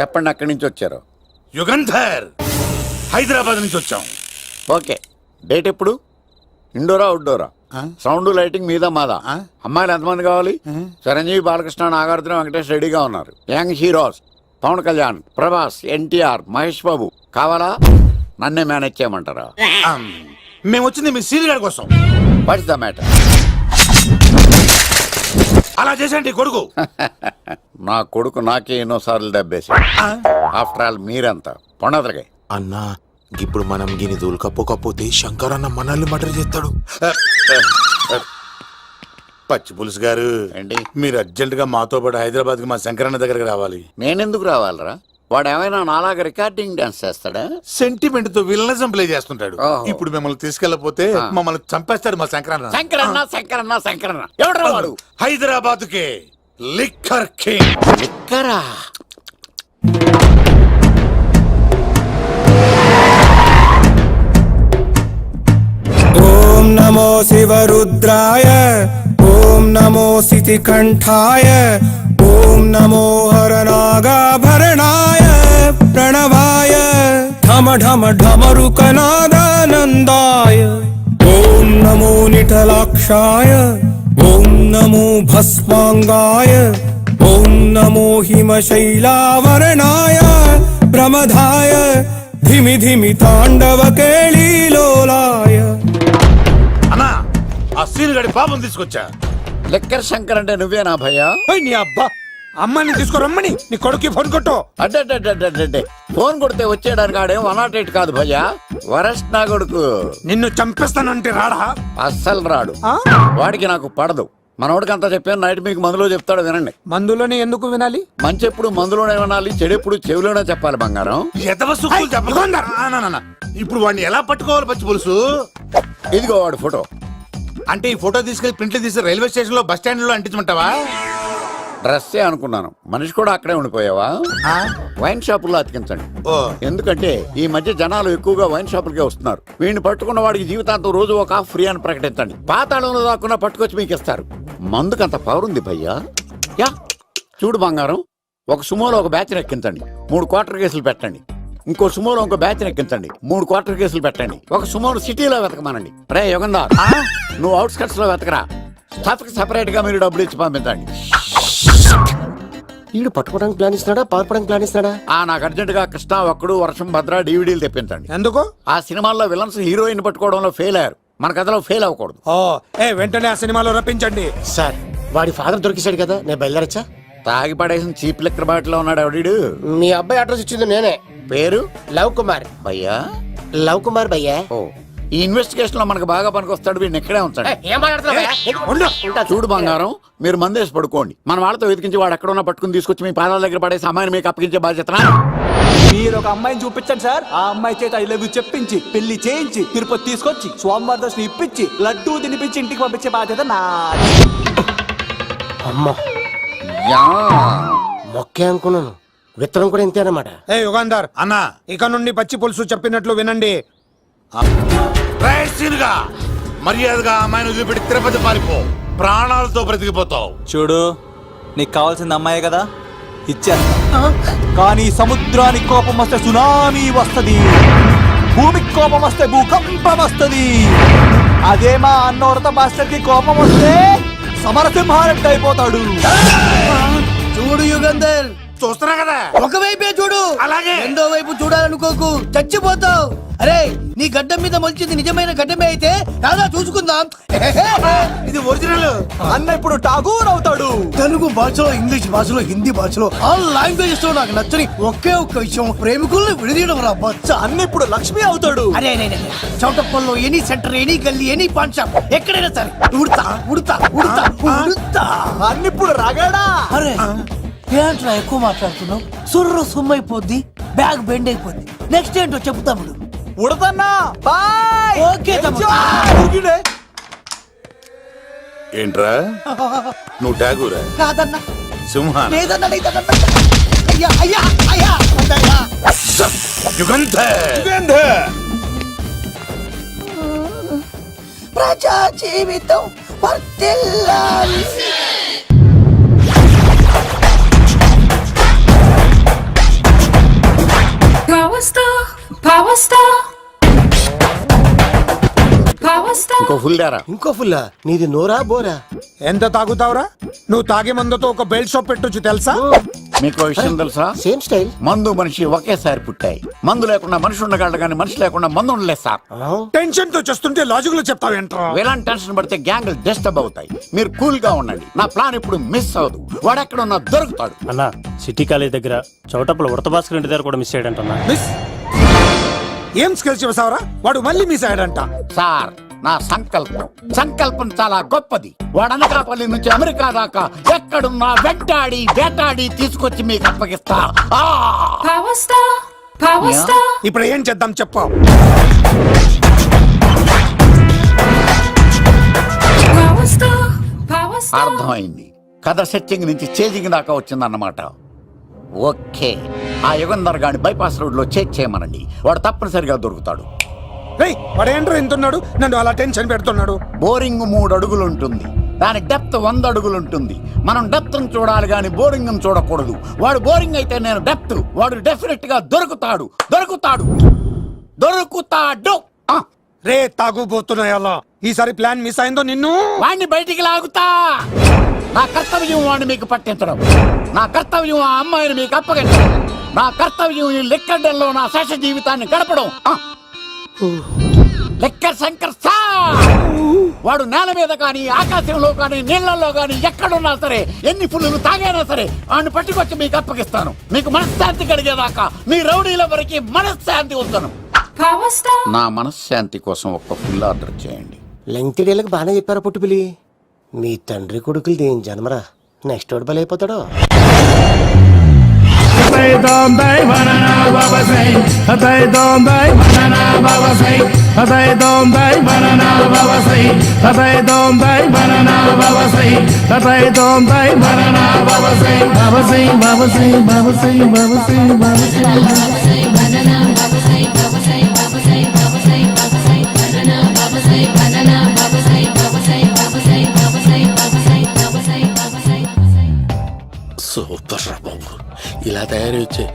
చెప్పండి, అక్కడి నుంచి వచ్చారు? యుగంధర్, హైదరాబాద్ నుంచి వచ్చాం. ఓకే, డేట్ ఎప్పుడు? ఇండోరా అవుట్డోరా? సౌండ్ లైటింగ్ మీద మాదా? అమ్మాయిలు ఎంతమంది కావాలి? చిరంజీవి, బాలకృష్ణ, నాగార్జున, వెంకటేష్ రెడీగా ఉన్నారు. యంగ్ హీరోస్ పవన్ కళ్యాణ్, ప్రభాస్, ఎన్టీఆర్, మహేష్ బాబు కావాలా? నన్నే మేనేజ్ చేయమంటారా? మేము వచ్చింది మీ సీరియల్ గారి కోసం. What's the matter? అలా చేసేయండి కొడుకు. నా కొడుకు నాకే ఎన్నోసార్లు దెబ్బేసి. ఆఫ్టర్ ఆల్ మీరంతా పొండదలగా. అన్నా, ఇప్పుడు మనం గిని దూల్కపోతే శంకర్ అన్న మనల్ని మర్డర్ చేస్తాడు. పచ్చి పులుసు గారు, ఏంటి? మీరు అర్జెంట్ గా మాతో పాటు హైదరాబాద్ కి మా శంకరన్న దగ్గరికి రావాలి. నేనెందుకు రావాలరా? వాడు ఏమైనా నాలాగా రికార్డింగ్ డాన్స్ చేస్తాడా? సెంటిమెంట్ తో విలనిజం ప్లే చేస్తుంటాడు. ఓహో. ఇప్పుడు మిమ్మల్ని తీసుకెళ్లపోతే మమ్మల్ని చంపేస్తాడు మా శంకరన్న. శంకరన్న ఎవడు వాడు? హైదరాబాద్ కే లిక్కర్ కింగ్. లిక్కరా? ఓం నమో శివరుద్రాయ, ఓం నమో శితికంఠాయ, ఓం నమో హరనాగాభరణాయ ప్రణవాయ ఢమ ఢమ ఢమరుకనాదానందాయ, ఓం నమో నిఠలాక్షాయ, ఓం నమో భస్మాంగాయ, ఓం నమో హిమశైలావరణాయ ప్రమదాయ ధిమి ధిమి తాండవ కేళీలోలాయ. అన్నా, ఆ సీన్ గడి పాపం తీసుకొచ్చా. లిక్కర్ శంకర్ అంటే నువ్వేనా భయ్యా? నీ అబ్బా, అమ్మని తీసుకురమ్మని నీ కొడుకు ఫోన్ కొట్టు. అడ్డే ఫోన్ కొడితే వచ్చేయడానికి ఆడేం 108 కాదు భయ్యా, వరస్ట్ నా కొడుకు. నిన్ను చంపేస్తానంటే రాడా? అస్సలు రాడు. వాడికి నాకు పడదు. మనోడికి అంతా చెప్పాను. నైట్ మీకు మందులో చెప్తాడు, వినండి. మందులోనే ఎందుకు వినాలి? మంచి ఎప్పుడు మందులోనే వినాలి, చెడు ఎప్పుడు చెవిలోనే చెప్పాలి బంగారం. ఎదవ సుక్కులు చెప్పకుండా. ఇప్పుడు వాడిని ఎలా పట్టుకోవాలి పచ్చి పులుసు? ఇదిగో వాడు ఫోటో. అంటే ఈ ఫోటో తీసుకెళ్లి ప్రింట్లు తీసి రైల్వే స్టేషన్ లో బస్ స్టాండ్ లో అంటించమంటావా? డ్రెస్సే అనుకున్నాను, మనిషి కూడా అక్కడే ఉండిపోయావా? వైన్ షాపుల్లో అతికించండి. ఎందుకంటే ఈ మధ్య జనాలు ఎక్కువగా వైన్ షాపులకే వస్తున్నారు. వీడిని పట్టుకున్న వాడికి జీవితాంతం రోజు ఒక ఆఫ్ ఫ్రీ అని ప్రకటించండి. పాతాళంలో దాక్కున్నా పట్టుకొచ్చి మీకు ఇస్తారు. మందుకంత పవర్ ఉంది భయ్యా. యా చూడు బంగారం, ఒక సుమోలో ఒక బ్యాచ్ ఎక్కించండి, 3 క్వార్టర్ కేసులు పెట్టండి. ఇంకో సుమోలో ఇంకో బ్యాచ్ ఎక్కించండి, 3 క్వార్టర్ కేసులు పెట్టండి. ఒక సుమోను సిటీలో వెతకమానండి. రే యుగంధర్, నువ్వు అవుట్స్కట్స్ లో వెతకరా. స్టాఫ్ కి సెపరేట్ గా మీరు డబ్బులు ఇచ్చి పంపించండి. వీడు పట్టుకోవడానికి ప్లాన్ ఇస్తున్నాడా, పారిపోవడానికి ప్లాన్ ఇస్తున్నాడా? నాకు అర్జెంట్ గా కృష్ణ, ఒక్కడు, వర్షం, భద్ర డివిడీలు తెప్పించండి. ఎందుకు? ఆ సినిమాల్లో విలన్స్ హీరోయిన్ పట్టుకోవడంలో ఫెయిల్ అయ్యారు, మన కథలో ఫెయిల్ అవ్వకూడదు. వెంటనే ఆ సినిమాలో రప్పించండి. సార్, వాడి ఫాదర్ దొరికేశాడు కదా, నేను బయలుదేరచ్చా? తాగి పడేసిన చీప్ లిక్కర్ బాటిలో ఉన్నాడు ఎవడీడు. మీ అబ్బాయి అడ్రస్ ఇచ్చింది నేనే. పేరు? లవ్ కుమార్ భయ్యా. లవ్ కుమార్ భయ్యా. ఓ, ఈ ఇన్వెస్టిగేషన్ లో మనకు బాగా పనికొస్తాడు. వీడిని ఎక్కడే ఉంచండి. చూడు బంగారం, మీరు మందేసి పడుకోండి. మన వాళ్ళతో వెతికించి వాడు ఎక్కడ ఉన్నా పట్టుకుని తీసుకొచ్చి మీ పాదాల దగ్గర పడేసి అమ్మాయిని మీకు అప్పగించే బాధ్యత. మీరు ఒక అమ్మాయిని చూపించండి సార్. ఆ అమ్మాయి చేత ఐ లవ్ యూ చెప్పించి పెళ్లి చేయించి తిరుపతి తీసుకొచ్చి స్వామివారి దర్శనం ఇప్పించి లడ్డూ తినిపించి ఇంటికి పంపించే బాధ్యత నాది. అమ్మా, మొక్కే అనుకున్నాను, విత్తనం కూడా ఇంతేనమాట. యుగాంధర్ అన్నా, ఇక నుండి పచ్చి పులుసు చెప్పినట్లు వినండి. మర్యాదగా అమ్మాయిని వదిలిపెట్టి తిరుపతి పారిపో, ప్రాణాలతో బ్రతికిపోతావు. చూడు, నీకు కావాల్సింది అమ్మాయే కదా, ఇచ్చేస్తా. కానీ సముద్రానికి కోపం వస్తే సునామీ వస్తది, భూమికి కోపం వస్తే భూకంపం వస్తది. అదే మా అన్నోడత మాస్టర్ కి కోపం వస్తే సమరసింహారెడ్డి అయిపోతాడు. చూడు యుగంధర్, చూస్తున్నా కదా, ఒకవైపే చూడు, అలాగే రెండో వైపు చూడాలనుకోకు, చచ్చిపోతావు. అరే, నీ గడ్డం మీద మొలిచింది నిజమైన గడ్డమే అయితే రాదా చూసుకుందాం. ఇది ఒరిజినల్. అన్న ఇప్పుడు ఠాగూర్ అవుతాడు. తెలుగు భాషలో, ఇంగ్లీష్ భాషలో, హిందీ భాషలో ఆల్ లాంగ్వేజెస్ లో నాకు నచ్చని ఒకే ఒక్క విషయం, ప్రేమికుల్ని విడదీయడం రా బచ్చ. అన్న ఇప్పుడు లక్ష్మి అవుతాడు. అరే చౌటప్పల్లో ఎనీ సెంటర్, ఎనీ గల్లీ, ఎనీ పాన్ షాప్, ఎక్కడైనా సరే ఉడతా ఉడతా ఉడతా ఉడతా. అన్న ఇప్పుడు రగడా. అరే ఏంట్రా ఎక్కువ మాట్లాడుతున్నావు? సుర్రు సుమ్మైపోద్ది, బ్యాగ్ బెండ్ అయిపోద్ది. నెక్స్ట్ ఏంటో చెప్పు తమ్ముడు. ఉడతన్నా బాయ్. ఓకే తమ్ముడు. ఏంట్రా నువ్వు ఠాగూరా? కాదన్నా, సింహా? లేదన్నా, లేదన్నా. అయ్యా అయ్యా అయ్యా అయ్యా. యుగంధర్, ప్రజా జీవితం వర్ధిల్లాలి. Power Star. Power Star. ఇంకో ఫుల్ దారా. ఇంకో ఫుల్లా నీది నోరా బోరా? ఎంత తాగుతావురా? నువ్వు తాగే మందుతో ఒక బెల్ట్ షాప్ పెట్టొచ్చు తెలుసా? మీకు విషయం తెలుసా? Same style. మందు మనిషి ఒకేసారి పుట్టాయి. మందు లేకుండా మనిషి ఉండగలడు కానీ మనిషి లేకుండా మందు ఉండలేదు సార్. టెన్షన్ తో చేస్తుంటే లాజిక్ లో చెప్తావేంట్రా? ఎలాంటి టెన్షన్ పడితే గ్యాంగ్లు డిస్టర్బ్ అవుతాయి. మీరు కూల్ గా ఉండండి. నా ప్లాన్ ఇప్పుడు మిస్ అవ్వదు. వాడు ఎక్కడ ఉన్నా దొరుకుతాడు. అన్నా సిటీ కాలేజ్ దగ్గర చౌటప్పుల ఉడత భాస్కర్ ఇంటి దగ్గర కూడా మిస్ అయ్యాడంటన్నా. మిస్ ఏం స్కిల్స్ చేసావరా? వాడు మళ్ళీ మిస్ అయ్యాడంట. సార్ నా సంకల్పం చాలా గొప్పది. వాడు అనకాపల్లి నుంచి అమెరికా దాకా ఎక్కడున్నా వెంటాడి వేటాడి తీసుకొచ్చి మీకు అప్పగిస్తా. Power Star. Power Star. ఇప్పుడు ఏం చేద్దాం చెప్పు. Power Star. Power Star. అర్థమైంది. కథ సెట్టింగ్ నుంచి చేజింగ్ దాకా వచ్చిందన్నమాట. ఓకే, ఆ యుగంధర్ గాని బైపాస్ రోడ్ లో చెక్ చేయమనండి. వాడు తప్పనిసరిగా దొరుకుతాడు. రేయ్ వాడేంట్రా ఇంతున్నాడు? నన్ను అలా టెన్షన్ పెడుతున్నాడు. బోరింగ్ 3 అడుగులు ఉంటుంది. దాని డెప్త్ 100 అడుగులు ఉంటుంది. మనం డెప్త్ చూడాలి గాని బోరింగ్ చూడకూడదు. వాడు బోరింగ్ అయితే నేను డెప్త్. వాడు డెఫినెట్ గా దొరుకుతాడు. ఆ, రే తాగుబోతున్నాయి అలా. ఈసారి ప్లాన్ మిస్ అయిందో నిన్ను. వాడిని బయటికి లాగుతా. నా కర్తవ్యం వాడిని మీకు పట్టించడం. నా కర్తవ్యం ఆ అమ్మాయిని మీకు అప్పగించడం. నా కర్తవ్యం ఈ లెక్కడ్డల్లో నా శేష జీవితాన్ని గడపడం. Liquor Shankar sir. వాడు నేల మీద కానీ ఆకాశంలో కానీ నీళ్లలో కానీ ఎక్కడున్నా సరే, ఎన్ని ఫుల్లు తాగైనా సరే వాడిని పట్టుకొచ్చి మీకు అప్పగిస్తాను. మీకు మనశ్శాంతి కలిగేదాకా మీ రౌడీల వరకు మనశ్శాంతి వస్తాను. Power Star. నా మనశ్శాంతి కోసం ఒక్క ఫుల్ ఆర్డర్ చేయండి. లెంగ్త్ డేలకు బాగానే చెప్పారా పుట్టుపిలి? మీ తండ్రి కొడుకులు దేని జన్మరా? నెక్స్ట్ వాడు బలైపోతాడో. సూపర్ రా బాబు, ఇలా తయారు వచ్చే.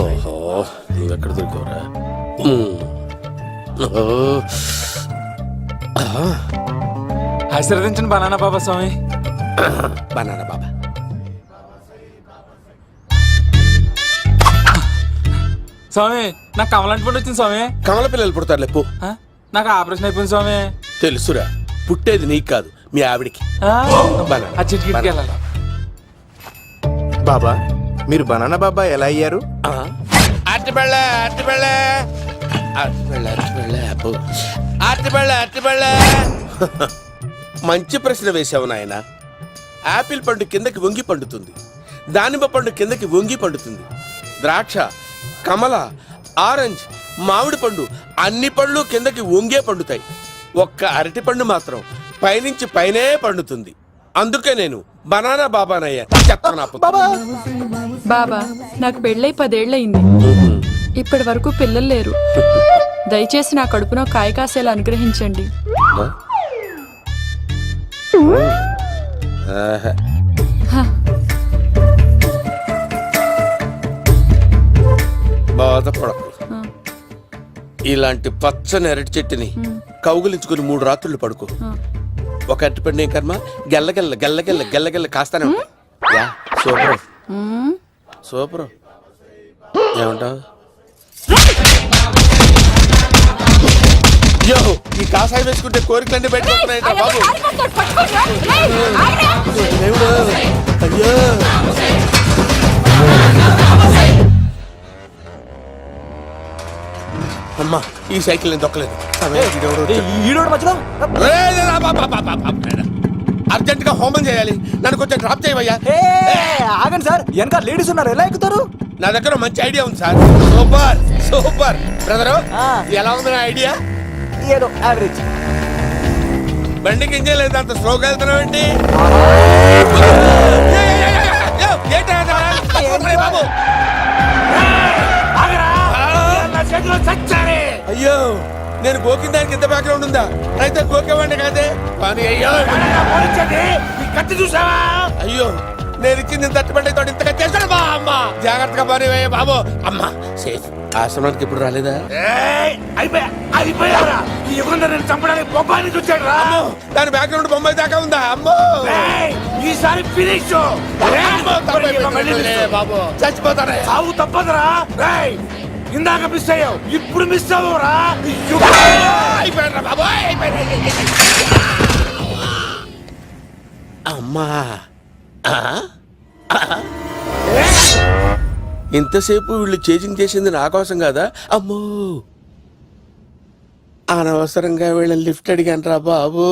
ఓహో, నువ్వెక్కడ దొరికావురా? ఆశీర్వదించండి బనానా బాబా స్వామి. బనానా బాబా. స్వామి నాకు కమలాంటి పండు వచ్చింది స్వామి. కమల పిల్లలు పుడతారు లేపు. నాకు ఆపరేషన్ అయిపోయింది స్వామి. తెలుసురా, పుట్టేది నీకు కాదు మీ ఆవిడికి. ఆ చిటికి వెళ్ళాలి. బాబా మీరు బనానా బాబా ఎలా అయ్యారు? మంచి ప్రశ్న వేశావు నాయన. ఆపిల్ పండు కిందకి వంగి పండుతుంది, దానిమ్మ పండు కిందకి వంగి పండుతుంది, ద్రాక్ష, కమల, ఆరెంజ్, మామిడి పండు అన్ని పండ్లు కిందకి వంగే పండుతాయి. ఒక్క అరటి పండు మాత్రం పైనుంచి పైనే పండుతుంది. అందుకే నేను బనానా బాబానయ్యా. బాబా నాకు పెళ్ళై 10 ఏళ్ళయింది. ఇప్పటి వరకు పిల్లలు లేరు. దయచేసి నా కడుపున కాయ కాసేలా అనుగ్రహించండి. బాధపడకు. ఇలాంటి పచ్చని అరటి చెట్టుని కౌగులించుకుని 3 రాత్రులు పడుకో. ఒక అరటి పండు ఏం కర్మ, గెల్లగెల్ల గెల్లగెల్ల గెల్లగెల్ల కాస్తానే ఉంటాయి. Yeah, super super. ఏమంటావు? యో, ఈ కాసాయి వేసుకుంటే కోరికలన్నీ బయటకొస్తున్నాయంట బాబు. దేవుడు, అయ్యో. అమ్మా, ఈ సైకిల్ నేను దొక్కలేదు. అర్జెంట్ గా హోమం చేయాలి. నన్ను కొంచెం డ్రాప్ చేయవయ్యా. ఆగండి సార్, వెనక లేడీస్ ఉన్నారు, ఎలా ఎక్కుతారు? నా దగ్గర మంచి ఐడియా ఉంది సార్. Super super. బ్రదరు, ఎలా ఉంది నా ఐడియా? ఏదో యావరేజ్. బండికి ఇంజన్ లేదు, అంత స్లోగా వెళ్తున్నావు ఏంటి? అయ్యో, నేను గోకిన దానికి ఇంత బ్యాక్గ్రౌండ్ ఉందా? అయితే గోకేవాడిని కాదే. కానీ అయ్యో కత్తి చూసావా? అయ్యో నేను ఇచ్చింది తట్టుబడి తోటి ఇంతగా చేశాడు బా అమ్మ. జాగ్రత్తగా పని వేయ బాబు. అమ్మ సేఫ్. ఆశ్రమానికి ఇప్పుడు రాలేదా? అయిపోయారా? ఈ యుగంలో నేను చంపడానికి బొమ్మానికి వచ్చాడు రా. అమ్మో, దాని బ్యాక్గ్రౌండ్ బొమ్మాయి దాకా ఉందా? అమ్మో ఈసారి ఫినిష్. అమ్మో, తప్పైపోయింది బాబు, చచ్చిపోతానే. సాగు తప్పదురా. ఇందాక మిస్ అయ్యావు, ఇప్పుడు మిస్ అవ్వరా. అయిపోయాడు బాబు, అయిపోయింది. అమ్మా ఇంతసేపు వీళ్ళు చేజింగ్ చేసింది నా కోసం కాదా? అమ్మో అనవసరంగా వీళ్ళని లిఫ్ట్ అడిగాను రా బాబు.